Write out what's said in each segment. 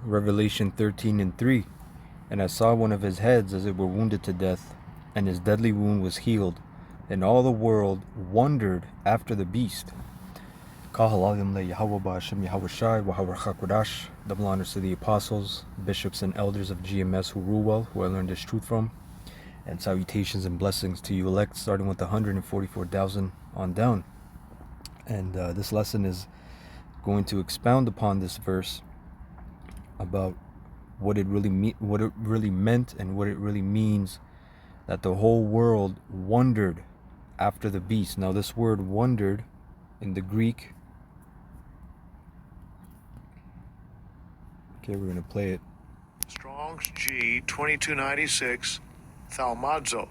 Revelation 13:3. And I saw one of his heads as it were wounded to death, and his deadly wound was healed, and all the world wondered after the beast. Double honors to the apostles, bishops, and elders of GMS who rule well, who I learned this truth from, and salutations and blessings to you elect, starting with 144,000 on down. And this lesson is going to expound upon this verse about what it really meant, and what it really means that the whole world wondered after the beast. Now, this word "wondered" in the Greek. Okay, we're gonna play it. Strong's G 2296, thaumazo.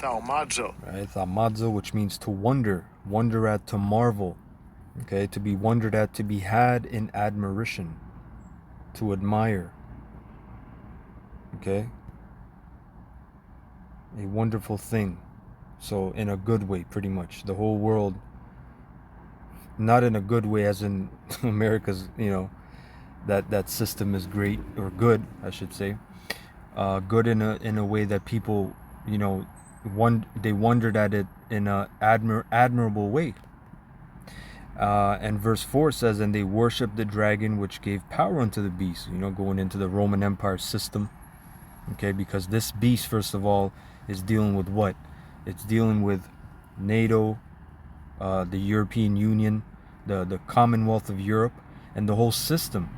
Right, thaumazo, which means to wonder at, to marvel. Okay, to be wondered at, to be had in admiration, to admire. Okay, a wonderful thing. So in a good way, pretty much. The whole world, not in a good way as in America's, that system is great, or good, I should say. Good in a way that people, they wondered at it in a admirable way. And verse 4 says, and they worshipped the dragon which gave power unto the beast, going into the Roman Empire system. Okay, because this beast, first of all, is dealing with what? It's dealing with NATO, the European Union, the Commonwealth of Europe, and the whole system,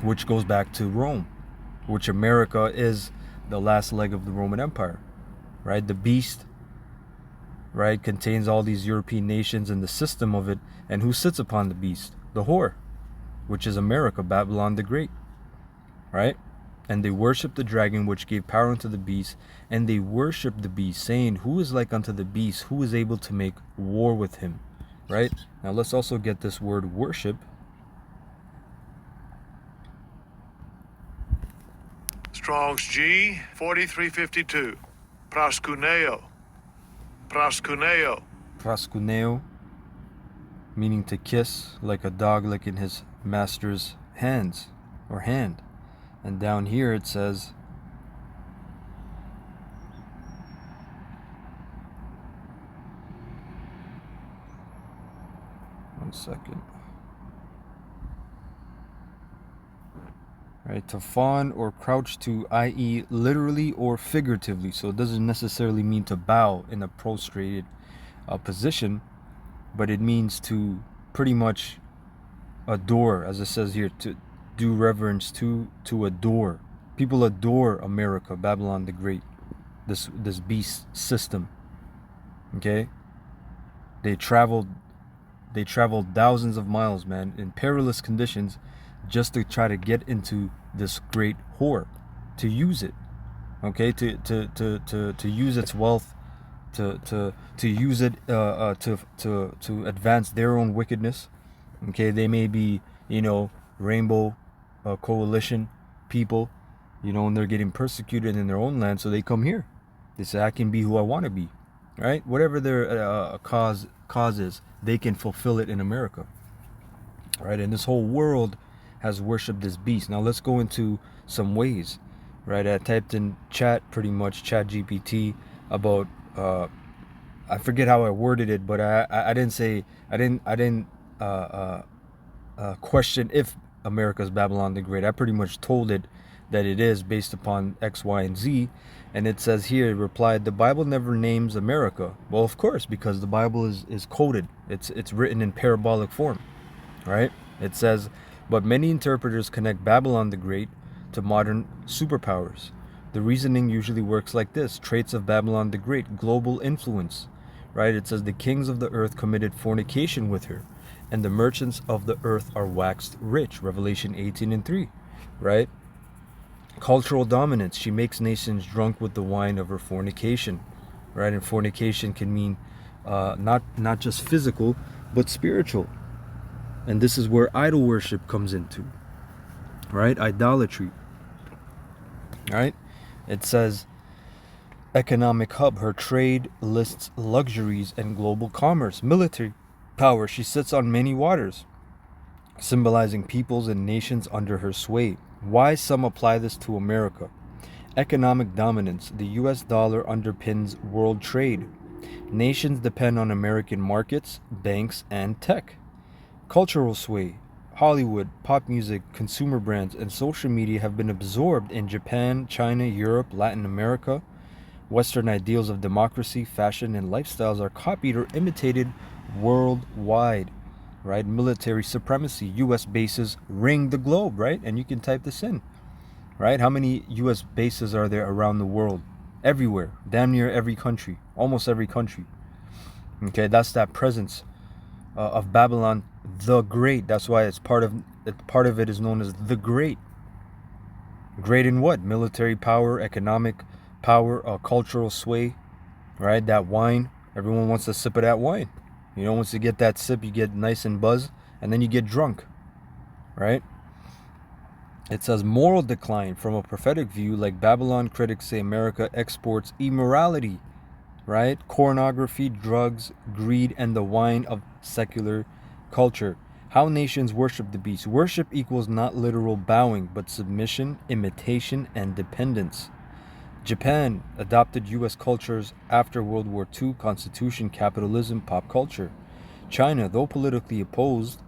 which goes back to Rome, which America is the last leg of the Roman Empire, right? The beast, right, contains all these European nations and the system of it. And who sits upon the beast? The whore, which is America, Babylon the Great, right? And they worship the dragon which gave power unto the beast, and they worship the beast, saying, who is like unto the beast? Who is able to make war with him? Right? Now let's also get this word worship. Strong's G 4352, proskuneo. Proskuneo, meaning to kiss, like a dog licking his master's hands or hand. And down here it says, one second. Right, to fawn or crouch to, i.e. literally or figuratively. So it doesn't necessarily mean to bow in a prostrated position, but it means to pretty much adore, as it says here, to do reverence, to adore. People adore America, Babylon the Great, this beast system. Okay, they traveled thousands of miles, man, in perilous conditions, just to try to get into this great whore, to use it. Okay, to use its wealth, to use it to advance their own wickedness. Okay, they may be, rainbow coalition people, and they're getting persecuted in their own land, so they come here. They say, I can be who I want to be, right? Whatever their cause is, they can fulfill it in America, right? And this whole world has worshipped this beast. Now let's go into some ways, right? I typed in chat, pretty much chat GPT, about I forget how I worded it, but I didn't question if America's Babylon the Great. I pretty much told it that it is, based upon X, Y, and Z. And it says here, it replied, the Bible never names America. Well, of course, because the Bible is coded. It's written in parabolic form, right? It says, but many interpreters connect Babylon the Great to modern superpowers. The reasoning usually works like this: traits of Babylon the Great, global influence, right? It says the kings of the earth committed fornication with her, and the merchants of the earth are waxed rich. Revelation 18:3, right? Cultural dominance. She makes nations drunk with the wine of her fornication, right? And fornication can mean not just physical, but spiritual. And this is where idol worship comes into, right? Idolatry, right? It says economic hub. Her trade lists luxuries and global commerce. Military power. She sits on many waters. symbolizing peoples and nations under her sway. Why some apply this to America? Economic dominance. The US dollar underpins world trade. Nations depend on American markets, banks, and tech. Cultural sway. Hollywood, pop music, consumer brands, and social media have been absorbed in Japan, China, Europe, Latin America. Western ideals of democracy, fashion, and lifestyles are copied or imitated worldwide, right? Military supremacy. US bases ring the globe, right? And you can type this in, right? How many US bases are there around the world? Everywhere. Damn near every country. Almost every country. Okay, that's that presence of Babylon the Great. That's why it's part of it is known as the Great. Great in what? Military power, economic power, cultural sway, right? That wine. Everyone wants a sip of that wine. You know, once you get that sip, you get nice and buzzed, and then you get drunk, right? It says moral decline. From a prophetic view, like Babylon, critics say America exports immorality, right? Pornography, drugs, greed, and the wine of secular culture. How nations worship the beast. Worship equals not literal bowing, but submission, imitation, and dependence. Japan adopted U.S. cultures after World War II, constitution, capitalism, pop culture. China, though politically opposed,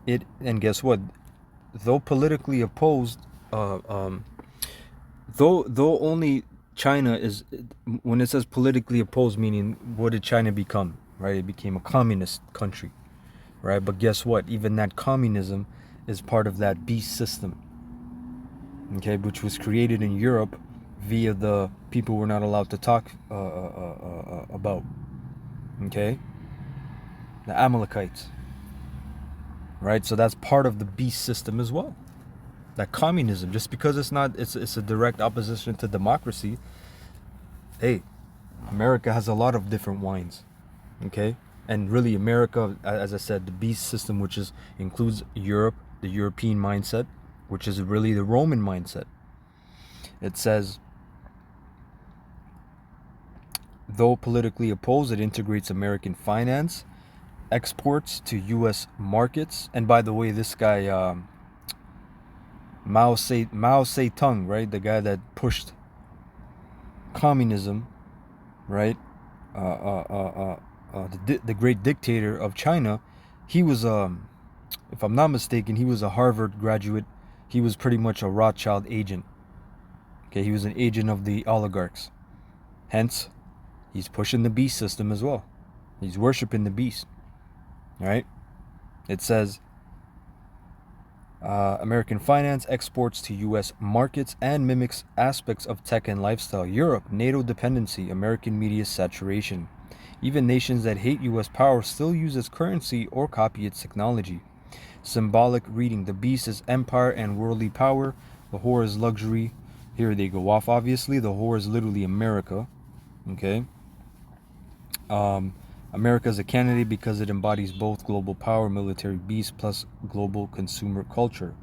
and guess what? Though politically opposed, though only China is, when it says politically opposed, meaning what did China become, right? It became a communist country, right? But guess what? Even that communism is part of that beast system, okay, which was created in Europe via the people we're not allowed to talk about, okay? The Amalekites, right? So that's part of the beast system as well. That communism, just because it's a direct opposition to democracy. Hey, America has a lot of different wines, okay? And really America, as I said, the beast system, which includes Europe, the European mindset, which is really the Roman mindset. It says, though politically opposed, it integrates American finance, exports to U.S. markets. And by the way, this guy, Mao Zedong, right? The guy that pushed communism, right? The great dictator of China. He was, if I'm not mistaken, he was a Harvard graduate. He was pretty much a Rothschild agent. Okay, he was an agent of the oligarchs. Hence, he's pushing the beast system as well. He's worshiping the beast. Right? It says, American finance exports to U.S. markets and mimics aspects of tech and lifestyle. Europe, NATO dependency, American media saturation. Even nations that hate U.S. power still use its currency or copy its technology. Symbolic reading. The beast is empire and worldly power. The whore is luxury. Here they go off, obviously. The whore is literally America. Okay? America is a candidate because it embodies both global power, military beast, plus global consumer culture.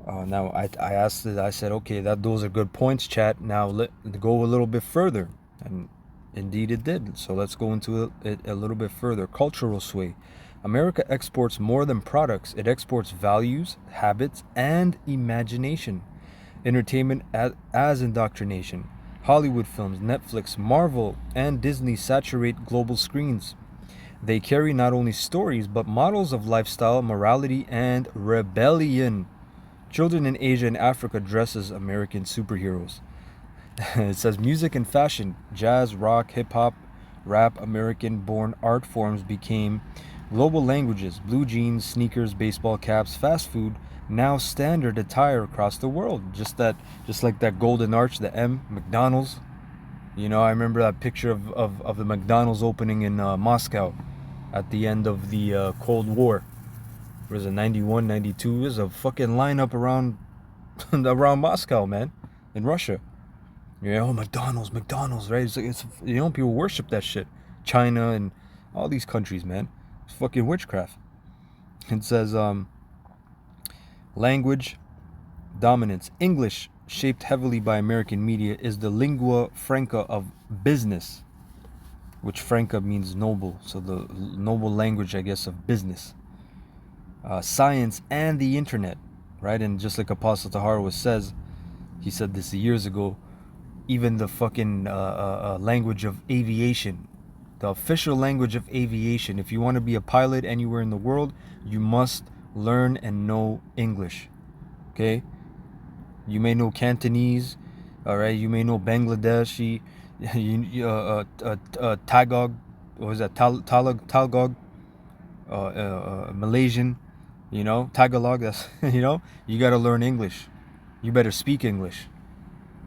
Now, I said, okay, those are good points, chat. Now, let go a little bit further. And indeed it did. So let's go into it a little bit further. Cultural sway. America exports more than products. It exports values, habits, and imagination. Entertainment as indoctrination. Hollywood films, Netflix, Marvel, and Disney saturate global screens. They carry not only stories, but models of lifestyle, morality, and rebellion. Children in Asia and Africa dress as American superheroes. It says music and fashion, jazz, rock, hip-hop, rap, American-born art forms became global languages. Blue jeans, sneakers, baseball caps, fast food, now standard attire across the world. Just like that golden arch, the M, McDonald's. You know, I remember that picture of the McDonald's opening in Moscow at the end of the Cold War. It was a 91, 92. It was a fucking lineup around Moscow, man, in Russia. Yeah, oh, McDonald's, right? It's you know, people worship that shit. China and all these countries, man. It's fucking witchcraft. It says, language dominance. English, shaped heavily by American media, is the lingua franca of business, which franca means noble. So the noble language, I guess, of business. science, and the internet, right? And just like Apostle Tahar says, he said this years ago, even the fucking language of aviation, the official language of aviation. If you want to be a pilot anywhere in the world, you must learn and know English. Okay? You may know Cantonese, all right? You may know Bangladeshi, Tagalog, what was that? Tagalog, Malaysian, Tagalog. That's you got to learn English. You better speak English.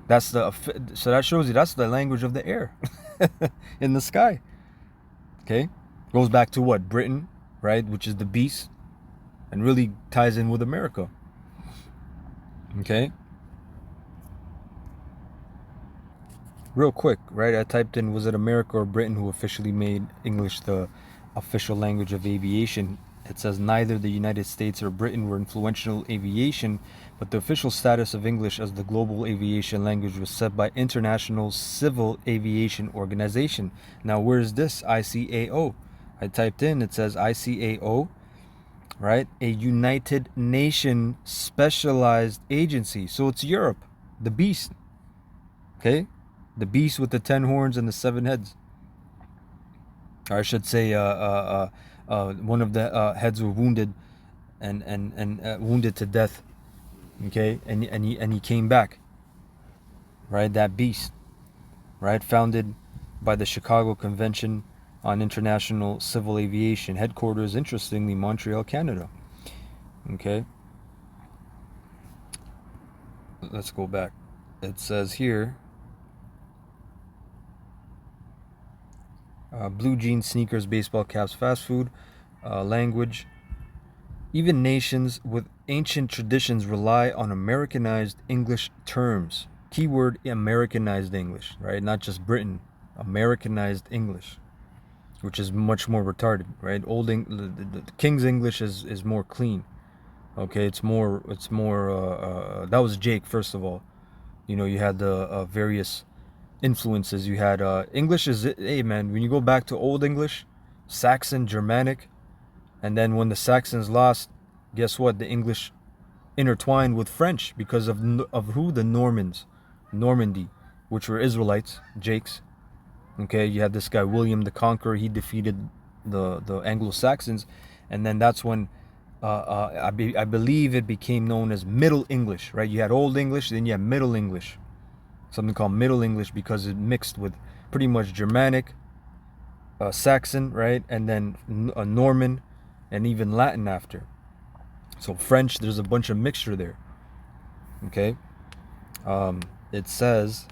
So that shows you that's the language of the air, in the sky. Okay, goes back to what? Britain, right? Which is the beast, and really ties in with America. Okay. Real quick, right? I typed in, was it America or Britain who officially made English the official language of aviation? It says neither the United States or Britain were influential aviation, but the official status of English as the global aviation language was set by International Civil Aviation Organization. Now, where is this? ICAO. I typed in, it says ICAO, right? A United Nations specialized agency. So it's Europe, the beast. Okay? The beast with the 10 horns and the 7 heads. Or I should say, one of the heads were wounded, and wounded to death. Okay, and he came back. Right, that beast. Right, founded by the Chicago Convention on International Civil Aviation, headquarters, interestingly, Montreal, Canada. Okay. Let's go back. It says here. Blue jeans, sneakers, baseball caps, fast food, language. Even nations with ancient traditions rely on Americanized English terms. Keyword, Americanized English, right? Not just Britain. Americanized English, which is much more retarded, right? The King's English is more clean. Okay, it's more. That was Jake, first of all. You had the various influences. You had English is, hey man, when you go back to Old English, Saxon, Germanic, and then when the Saxons lost, guess what? The English intertwined with French because of who? The Normans, Normandy, which were Israelites, Jakes. Okay, you had this guy William the Conqueror. He defeated the Anglo-Saxons, and then that's when I believe it became known as Middle English. Right? You had Old English, then you had Middle English. Something called Middle English because it mixed with pretty much Germanic, Saxon, right? And then Norman, and even Latin after. So French, there's a bunch of mixture there. Okay? It says,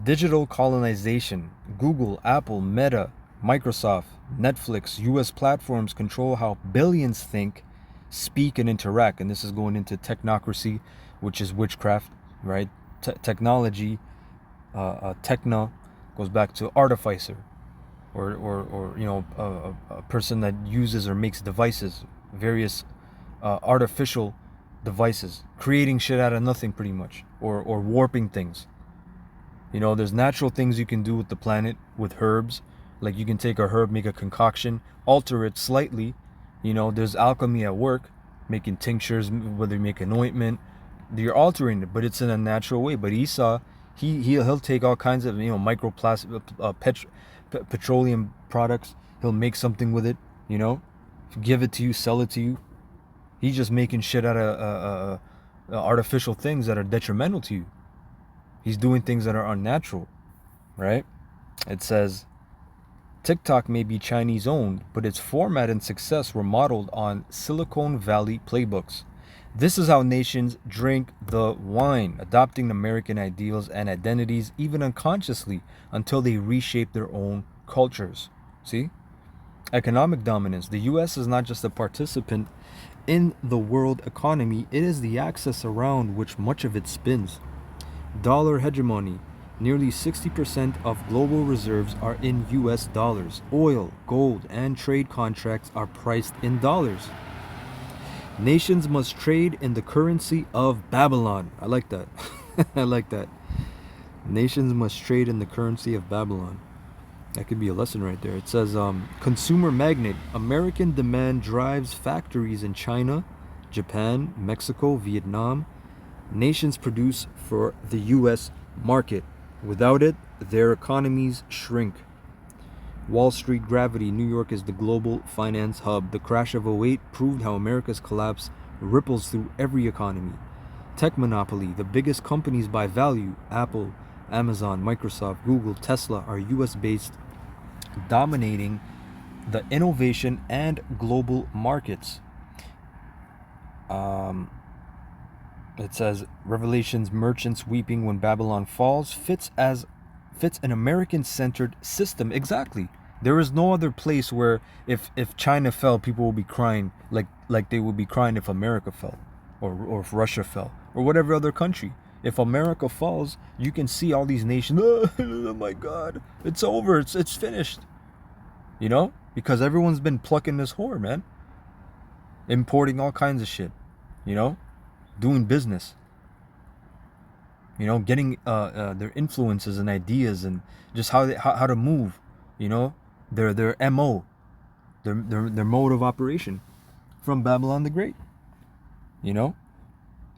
digital colonization. Google, Apple, Meta, Microsoft, Netflix, US platforms control how billions think, speak, and interact. And this is going into technocracy, which is witchcraft, right? Technology, techno goes back to artificer, or a person that uses or makes devices, various artificial devices, creating shit out of nothing pretty much, or warping things. There's natural things you can do with the planet with herbs, like you can take a herb, make a concoction, alter it slightly. There's alchemy at work, making tinctures, whether you make an ointment, you're altering it, but it's in a natural way. But Esau, he'll take all kinds of microplastic, petroleum products. He'll make something with it, give it to you, sell it to you. He's just making shit out of artificial things that are detrimental to you. He's doing things that are unnatural, right? It says, TikTok may be Chinese owned, but its format and success were modeled on Silicon Valley playbooks. This is how nations drink the wine, adopting American ideals and identities, even unconsciously, until they reshape their own cultures. See? Economic dominance. The U.S. is not just a participant in the world economy, it is the axis around which much of it spins. Dollar hegemony. Nearly 60% of global reserves are in U.S. dollars. Oil, gold, and trade contracts are priced in dollars. Nations must trade in the currency of Babylon. I like that. I like that. Nations must trade in the currency of Babylon. That could be a lesson right there. It says, consumer magnet. American demand drives factories in China, Japan, Mexico, Vietnam. Nations produce for the U.S. market. Without it, their economies shrink. Wall Street gravity. New York is the global finance hub. The crash of '08 proved how America's collapse ripples through every economy. Tech monopoly. The biggest companies by value, Apple, Amazon, Microsoft, Google, Tesla, are US based, dominating the innovation and global markets. It says Revelation's merchants weeping when Babylon falls fits an American-centered system. Exactly. There is no other place where if China fell, people will be crying like they would be crying if America fell, or if Russia fell, or whatever other country. If America falls, you can see all these nations. Oh my God, it's over. It's finished. You know, because everyone's been plucking this whore, man. Importing all kinds of shit. You know, doing business. You know, getting their influences and ideas and just how to move. You know, their MO, their mode of operation from Babylon the Great. You know,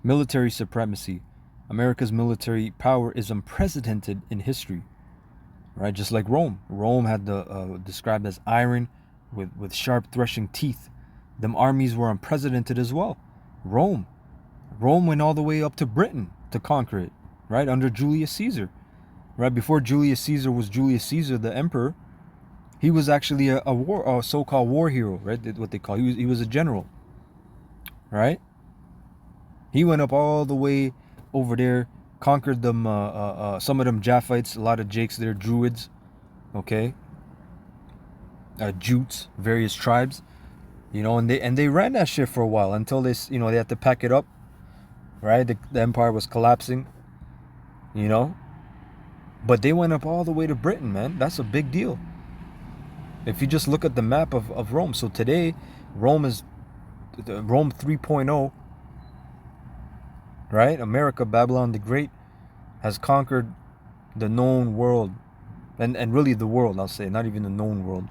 military supremacy. America's military power is unprecedented in history, right? Just like Rome. Rome had the described as iron with sharp threshing teeth. Them armies were unprecedented as well. Rome went all the way up to Britain to conquer it, right? Under Julius Caesar, right? Before Julius Caesar was Julius Caesar, the emperor, he was actually a so-called war hero, right? What they call. He was a general, right? He went up all the way over there, conquered them, some of them Japhites, a lot of Jakes there, Druids, okay, Jutes, various tribes, you know, and they ran that shit for a while until they had to pack it up, right? The empire was collapsing, you know, but they went up all the way to Britain, man. That's a big deal. If you just look at the map of Rome, so today Rome is Rome 3.0. Right? America, Babylon the Great, has conquered the known world. And really the world, I'll say, not even the known world.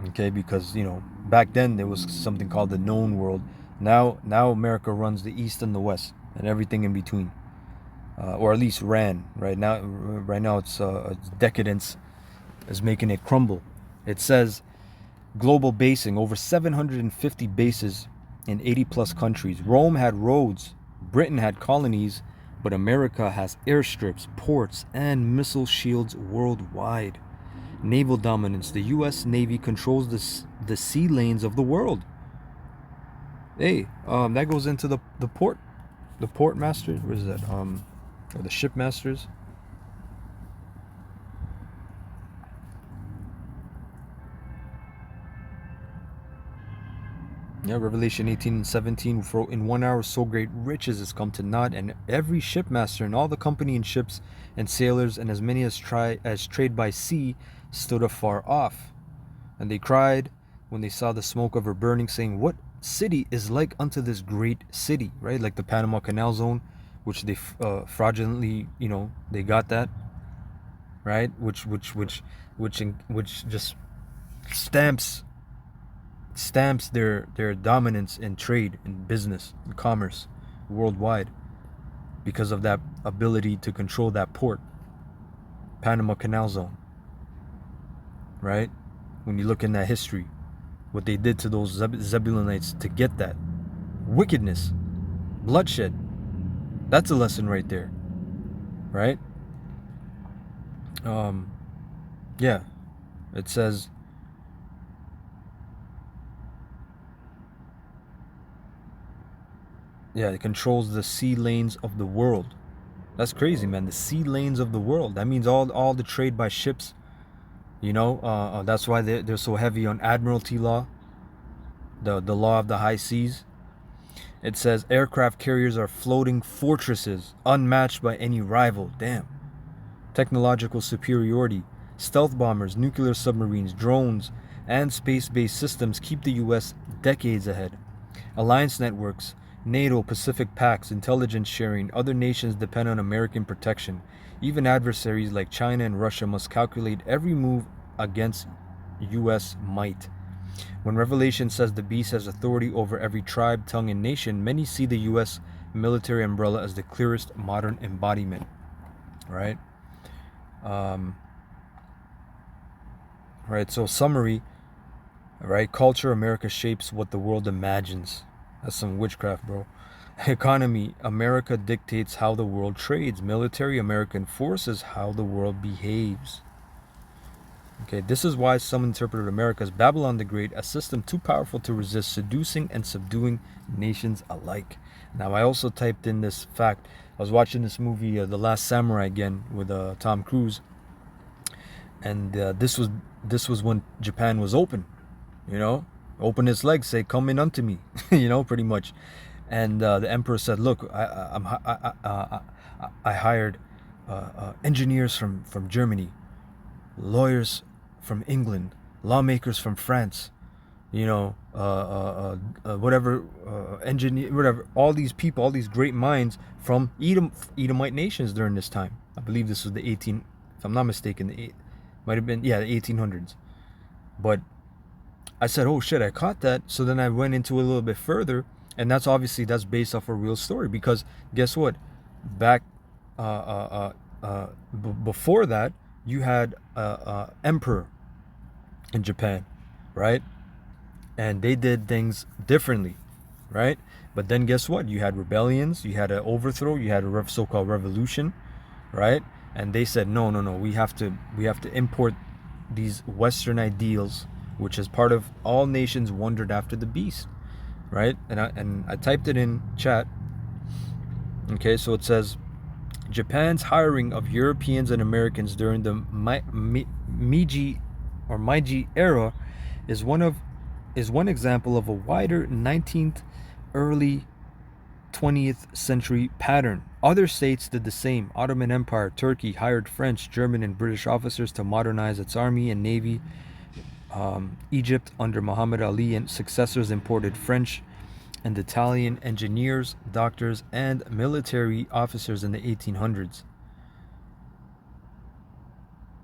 Okay, because, you know, back then there was something called the known world. Now America runs the East and the West and everything in between. Or at least ran. Right now it's decadence is making it crumble. It says global basing, over 750 bases in 80 plus countries. Rome had roads. Britain had colonies, but America has airstrips, ports, and missile shields worldwide. Naval dominance. The U.S. Navy controls the sea lanes of the world. Hey, that goes into the port masters. Where is that? Or the ship masters. Yeah, Revelation 18 and 17, for in 1 hour so great riches has come to naught, and every shipmaster and all the company in ships and sailors and as many as trade by sea stood afar off. And they cried when they saw the smoke of her burning, saying, what city is like unto this great city? Right? Like the Panama Canal Zone, which they fraudulently, you know, they got that, right? Which just stamps their dominance in trade, in business, in commerce, worldwide, because of that ability to control that port, Panama Canal Zone, right? When you look in that history, what they did to those Zebulonites to get that wickedness, bloodshed, that's a lesson right there, right? Yeah, it says, yeah, it controls the sea lanes of the world. That's crazy, man. The sea lanes of the world. That means all the trade by ships. You know, that's why they're so heavy on admiralty law, the law of the high seas. It says aircraft carriers are floating fortresses, unmatched by any rival. Damn. Technological superiority. Stealth bombers, nuclear submarines, drones, and space-based systems keep the U.S. decades ahead. Alliance networks. NATO, Pacific Pacts, intelligence sharing, other nations depend on American protection. Even adversaries like China and Russia must calculate every move against U.S. might. When Revelation says the beast has authority over every tribe, tongue, and nation, many see the U.S. military umbrella as the clearest modern embodiment. Right? Right. So summary. Right. Culture. America shapes what the world imagines. That's some witchcraft, bro. Economy. America dictates how the world trades. Military. America enforces how the world behaves. Okay, this is why some interpreted America as Babylon the Great, a system too powerful to resist, seducing and subduing nations alike. Now, I also typed in this fact. I was watching this movie, The Last Samurai, again with Tom Cruise, and this was when Japan was open. You know, open its legs, say, "Come in unto me." You know, pretty much. And the emperor said, "Look, I hired engineers from Germany, lawyers from England, lawmakers from France, you know, engineer, whatever. All these people, all these great minds from Edomite nations during this time. I believe this was the if I'm not mistaken, might have been, the 1800s. But I said, oh shit, I caught that. So then I went into it a little bit further, and that's based off a real story, because guess what? Back before that, you had emperor in Japan, right? And they did things differently, right? But then guess what? You had rebellions, you had an overthrow, you had a so-called revolution, right? And they said, no, we have to import these Western ideals, which is part of all nations wondered after the beast, right? And I typed it in chat. Okay, so it says, Japan's hiring of Europeans and Americans during the Meiji era is one example of a wider 19th, early 20th century pattern. Other states did the same. Ottoman Empire, Turkey hired French, German, and British officers to modernize its army and navy. Egypt under Muhammad Ali and successors imported French and Italian engineers, doctors, and military officers in the 1800s.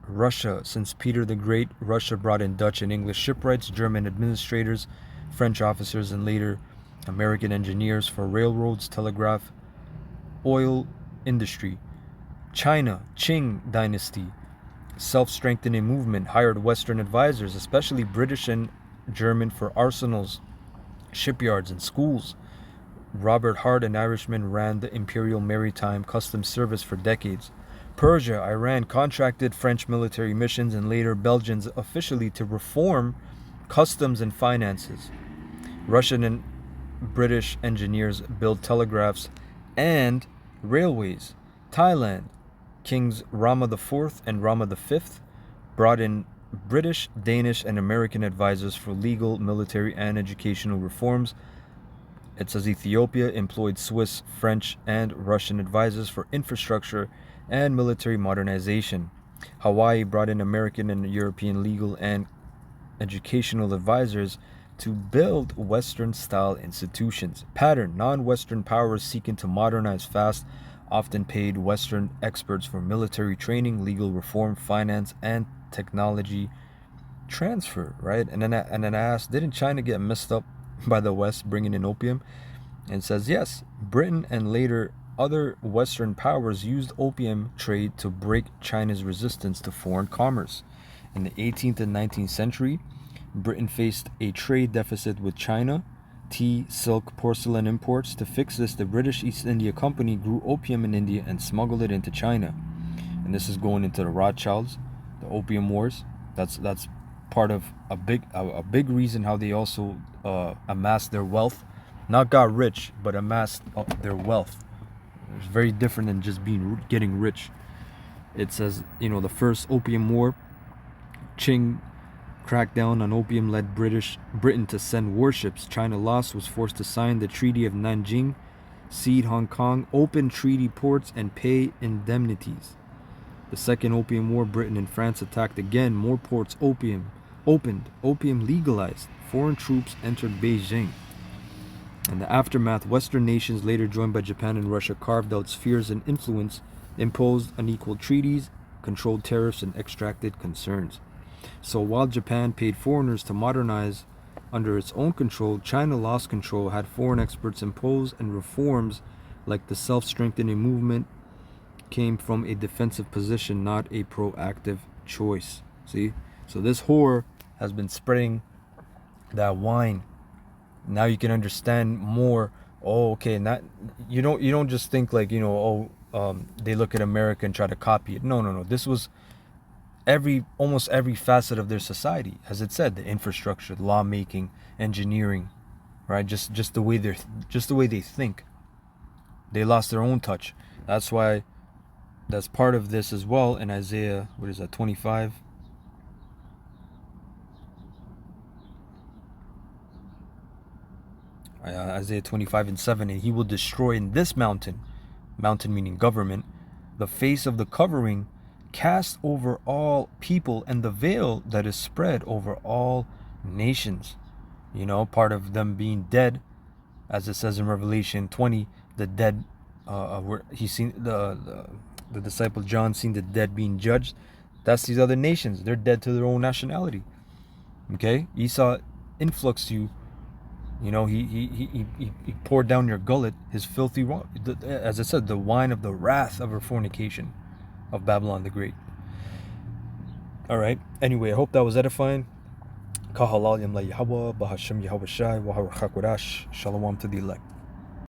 Russia, since Peter the Great, Russia brought in Dutch and English shipwrights, German administrators, French officers, and later American engineers for railroads, telegraph, oil industry. China, Qing dynasty, self-strengthening movement, hired Western advisors, especially British and German, for arsenals, shipyards, and schools. Robert Hart, an Irishman, ran the Imperial Maritime Customs Service for decades. Persia, Iran contracted French military missions and later Belgians officially to reform customs and finances. Russian and British engineers built telegraphs and railways. Thailand, Kings Rama IV and Rama V brought in British, Danish, and American advisors for legal, military, and educational reforms. It says Ethiopia employed Swiss, French, and Russian advisors for infrastructure and military modernization. Hawaii brought in American and European legal and educational advisors to build Western-style institutions. Pattern: non-Western powers seeking to modernize fast often paid Western experts for military training, legal reform, finance, and technology transfer, right? And then I asked, didn't China get messed up by the West bringing in opium? And it says, yes, Britain and later other Western powers used opium trade to break China's resistance to foreign commerce. In the 18th and 19th century, Britain faced a trade deficit with China, tea, silk, porcelain imports. To fix this, the British East India Company grew opium in India and smuggled it into China. And this is going into the Rothschilds, the Opium Wars. That's part of a big reason how they also amassed their wealth. Not got rich, but amassed their wealth. It's very different than just getting rich. It says, the first Opium War, Qing crackdown on opium led Britain to send warships. China lost, was forced to sign the Treaty of Nanjing, cede Hong Kong, open treaty ports, and pay indemnities. The Second Opium War, Britain and France attacked again. More ports opened. Opium legalized. Foreign troops entered Beijing. In the aftermath, Western nations, later joined by Japan and Russia, carved out spheres and influence, imposed unequal treaties, controlled tariffs, and extracted concerns. So while Japan paid foreigners to modernize under its own control, China lost control, had foreign experts impose, and reforms like the self-strengthening movement came from a defensive position, not a proactive choice. See? So this whore has been spreading that wine. Now you can understand more. Oh, okay, and that you don't just think like, they look at America and try to copy it. No. This was almost every facet of their society, as it said, the infrastructure, lawmaking, engineering, right? Just the way they think. They lost their own touch. That's why that's part of this as well in Isaiah, what is that, 25? Isaiah 25:7, and he will destroy in this mountain meaning government, the face of the covering cast over all people, and the veil that is spread over all nations. Part of them being dead, as it says in Revelation 20, the dead, where he's seen the disciple John seen the dead being judged. That's these other nations. They're dead to their own nationality. Okay, Esau influxed you. He poured down your gullet his filthy wrong, as I said, the wine of the wrath of her fornication of Babylon the Great. All right. Anyway, I hope that was edifying. Shalom to the elect.